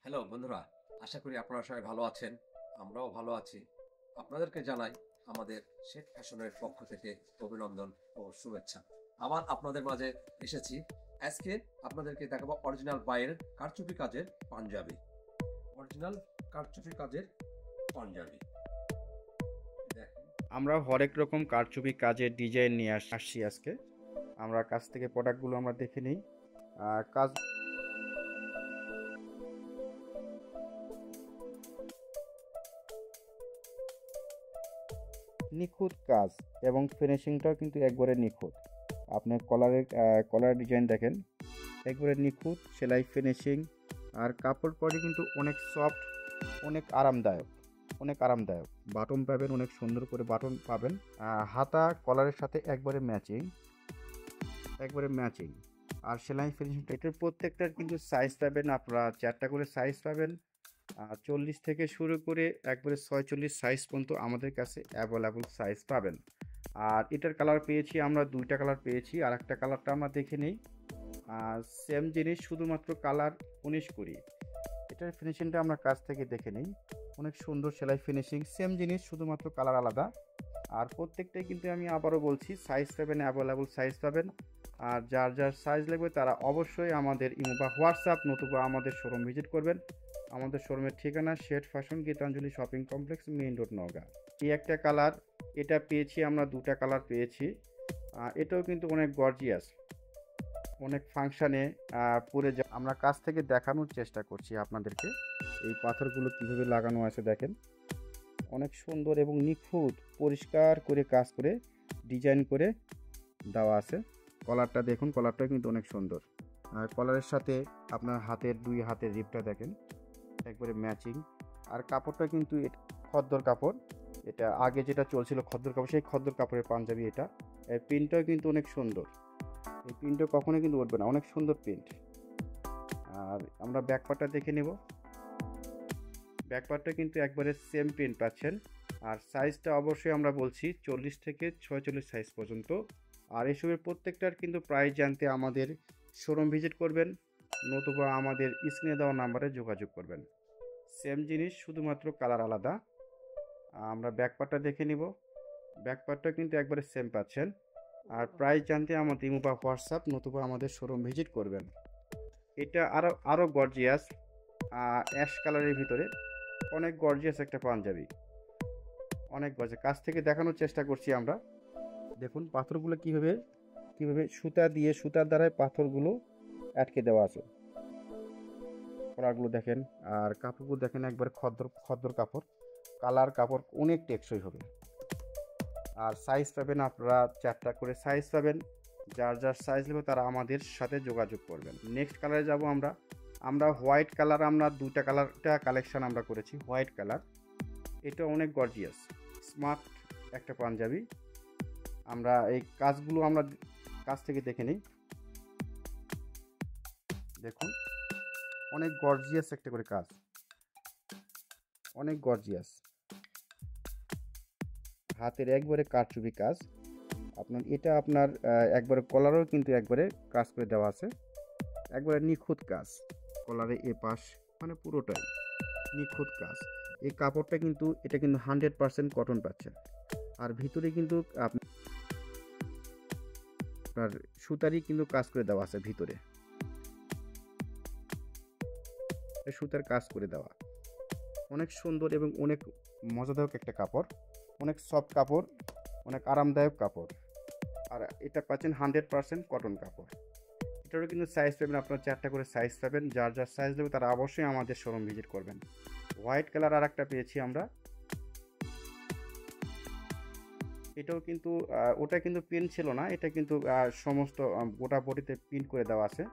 Hello বন্ধুরা, আশা করি আপনারা সবাই ভালো আছেন। আমরাও ভালো আছি। আপনাদেরকে জানাই আমাদের শেখ ফ্যাশনের পক্ষ থেকে অভিনন্দন ও শুভেচ্ছা। আবার আপনাদের মাঝে এসেছি। আজকে আপনাদেরকে দেখাবো অরিজিনাল বাইরের কারচুপি কাজের পাঞ্জাবি। অরিজিনাল কারচুপি কাজের পাঞ্জাবি দেখেন। আমরা হরেক রকম কারচুপি কাজের ডিজাইন নিয়ে আসছি আজকে। আমরা কাছ থেকে প্রোডাক্টগুলো আমরা দেখে নিই। কাজ নিখুঁত কাজ এবং ফিনিশিংটাও কিন্তু একবারে নিখুঁত। আপনি কলার ডিজাইন দেখেন, একবারে নিখুঁত সেলাই ফিনিশিং। আর কাপড় পরে কিন্তু অনেক সফট, অনেক আরামদায়ক, অনেক আরামদায়ক। বাটন পাবেন, অনেক সুন্দর করে বাটন পাবেন। হাতা কলারের সাথে একবারে ম্যাচিং, একবারে ম্যাচিং। আর সেলাই ফিনিশিং এটার প্রত্যেকটার কিন্তু সাইজ পাবেন, আপনারা 4টা করে সাইজ পাবেন। 40 থেকে শুরু করে একবারে 46 সাইজ পর্যন্ত আমাদের কাছে অ্যাভেলেবল সাইজ পাবেন। আর এটার কালার পেয়েছি আমরা, 2টা কালার পেয়েছি। আর একটা কালারটা আমরা দেখে নিই। সেম জিনিস, শুধুমাত্র কালার 19 করি। এটার ফিনিশিংটা আমরা কাছ থেকে দেখে নিই। অনেক সুন্দর সেলাই ফিনিশিং, সেম জিনিস, শুধুমাত্র কালার আলাদা। আর প্রত্যেকটাই কিন্তু আমি আবারও বলছি সাইজ পাবেন, অ্যাভেলেবল সাইজ পাবেন। আর যার যার সাইজ লাগবে তারা অবশ্যই আমাদের ইমো বা হোয়াটসঅ্যাপ নতুবা আমাদের শোরুম ভিজিট করবেন। আমাদের শোরুমের ঠিকানা Seth fashion, Gitanjali shopping complex, main road, Naogaon. এই একটা কালার, এটা পেয়েছি আমরা, 2টা কালার পেয়েছি। এটাও কিন্তু অনেক গর্জিয়াস, অনেক ফাংশানে পরে যা আমরা কাছ থেকে দেখানোর চেষ্টা করছি আপনাদেরকে। এই পাথরগুলো কীভাবে লাগানো আছে দেখেন, অনেক সুন্দর এবং নিখুঁত পরিষ্কার করে কাজ করে ডিজাইন করে দেওয়া আছে। কলারটা দেখুন, কলারটাও কিন্তু অনেক সুন্দর। আর কলারের সাথে আপনার দুই হাতের রিপটা দেখেন, একবারে ম্যাচিং। আর কাপড়টা কিন্তু খদ্দর কাপড়। এটা আগে যেটা চলছিল খদ্দর কাপড়, সেই খদ্দর কাপড়ের পাঞ্জাবি এটা। এই প্রিন্টটাও কিন্তু অনেক সুন্দর, এই প্রিন্টটা কখনোই কিন্তু উঠবে না, অনেক সুন্দর প্রিন্ট। আর আমরা ব্যাকপার্টটা দেখে নেব। ব্যাকপার্টটা কিন্তু একবারে সেম প্রিন্ট পাচ্ছেন। আর সাইজটা অবশ্যই আমরা বলছি 40 থেকে 46 সাইজ পর্যন্ত। আর এসবের প্রত্যেকটার কিন্তু প্রাইস জানতে আমাদের শোরুম ভিজিট করবেন, নতুবা আমাদের স্ক্রিনে দেওয়া নাম্বারে যোগাযোগ করবেন। সেম জিনিস, শুধুমাত্র কালার আলাদা। আমরা ব্যাকপার্টটা দেখে নিব। ব্যাকপার্টটা কিন্তু একবারে সেম পাচ্ছেন। আর প্রাইস জানতে আমাদের ইমো বা হোয়াটসঅ্যাপ নতুবা আমাদের শোরুম ভিজিট করবেন। এটা আরও গর্জিয়াস, অ্যাশ কালারের ভিতরে অনেক গর্জিয়াস একটা পাঞ্জাবি, অনেক গর্জিয়াস। কাছ থেকে দেখানোর চেষ্টা করছি আমরা। দেখুন পাথরগুলো কিভাবে কিভাবে সুতার দ্বারাই পাথরগুলো আটকে দেওয়া আছে। কলারগুলো দেখেন, আর কাপড়গুলো দেখেন, একবার খদ্দর খদ্দর কাপড়। কাপড় অনেক টেকসই হবে। আর সাইজ পাবেন আপনারা, 4টা করে সাইজ পাবেন। যার যার সাইজ নেবে তারা আমাদের সাথে যোগাযোগ করবেন। নেক্সট কালারে যাব আমরা। আমরা হোয়াইট কালার, আমরা 2টা কালারটা কালেকশন আমরা করেছি। হোয়াইট কালার, এটা অনেক গর্জিয়াস স্মার্ট একটা পাঞ্জাবি। আমরা এই কাজগুলো আমরা কাছ থেকে দেখে নিই। দেখুন অনেক গর্জিয়াস একটা করে কাজ, অনেক গর্জিয়াস। হাতের একবারে কারচুপি কাজ। আপনার একবারে কলারও কিন্তু একবারে কাজ করে দেওয়া আছে, একবারে নিখুঁত কাজ। কলারে পাশ মানে পুরোটাই নিখুঁত কাজ। এই কাপড়টা কিন্তু এটা কিন্তু 100% কটন পাচ্ছেন। আর ভিতরে কিন্তু আপনার সুতারই কিন্তু কাজ করে দেওয়া আছে, ভিতরে সুতার কাজ করে দেওয়া। অনেক সুন্দর এবং অনেক মজাদায়ক একটা কাপড়, অনেক সফট কাপড়, অনেক আরামদায়ক কাপড়। আর এটা পাচ্ছেন 100% কটন কাপড়। এটারও কিন্তু সাইজ পাবেন, আপনার 4টা করে সাইজ পাবেন। যার যার সাইজ দেবে তারা অবশ্যই আমাদের শোরুম ভিজিট করবেন। হোয়াইট কালার আর একটা পেয়েছি আমরা। এটাও কিন্তু ওটা কিন্তু প্রিন্ট ছিল না, এটা কিন্তু সমস্ত গোটা বডিতে প্রিন্ট করে দেওয়া আছে।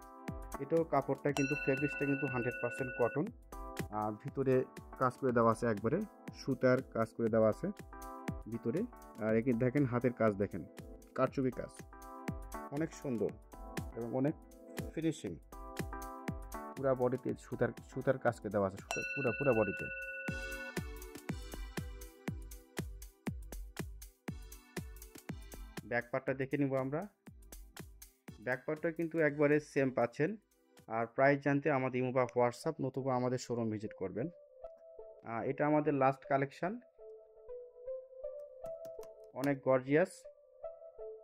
এটাও কাপড়টা কিন্তু ফেব্রিক্সটা কিন্তু 100% কটন। ভিতরে কাজ করে দেওয়া আছে, একবারে সুতার কাজ করে দেওয়া আছে ভিতরে। আর একে দেখেন হাতের কাজ দেখেন, কারচুপি কাজ অনেক সুন্দর এবং অনেক ফিনিশিং। পুরা বডিতে সুতার কাজ করে দেওয়া আছে, পুরা বডিতে। ব্যাক পার্টটা দেখে নিব আমরা। ব্যাক পার্টটা কিন্তু একবারে সেম পাচ্ছেন। আর প্রাইস জানতে আমাদের ইমো বা হোয়াটসঅ্যাপ নতুবা আমাদের শোরুম ভিজিট করবেন। এটা আমাদের লাস্ট কালেকশান, অনেক গর্জিয়াস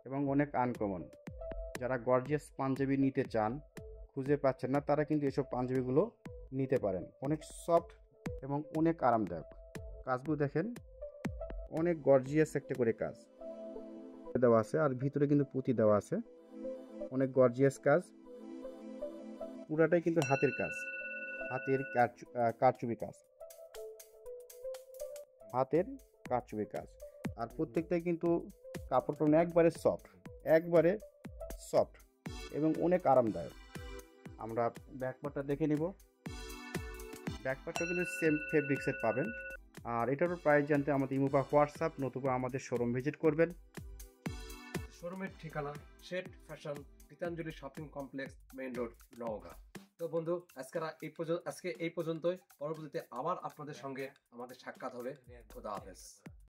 এবং অনেক আনকমন। যারা গর্জিয়াস পাঞ্জাবি নিতে চান, খুঁজে পাচ্ছেন না, তারা কিন্তু এসব পাঞ্জাবিগুলো নিতে পারেন। অনেক সফট এবং অনেক আরামদায়ক। কাজগুলো দেখেন, অনেক গর্জিয়াস একটা করে কাজ দেওয়া আছে, আর ভিতরে কিন্তু পুঁতি দেওয়া আছে। অনেক গর্জিয়াস কাজ, পুরাটাই কিন্তু হাতের কাজ, হাতের কারচুপি কাজ, হাতের কারচুপি কাজ। আর প্রত্যেকটাই কিন্তু কাপড়টা একবারে সফট এবং অনেক আরামদায়ক। আমরা ব্যাকপার্টটা দেখে নিব। ব্যাকপার্টটা কিন্তু সেম ফেব্রিক্সের পাবেন। আর এটারও প্রাইস জানতে আমাদের ইমো বা হোয়াটসঅ্যাপ নতুবা আমাদের শোরুম ভিজিট করবেন। শোরুমের ঠিকানা Seth fashion, Gitanjali shopping complex, main road, Naogaon. তো বন্ধু, আজকে এই পর্যন্তই। পরবর্তীতে আবার আপনাদের সঙ্গে আমাদের সাক্ষাৎ হবে। খোদা হাফেজ।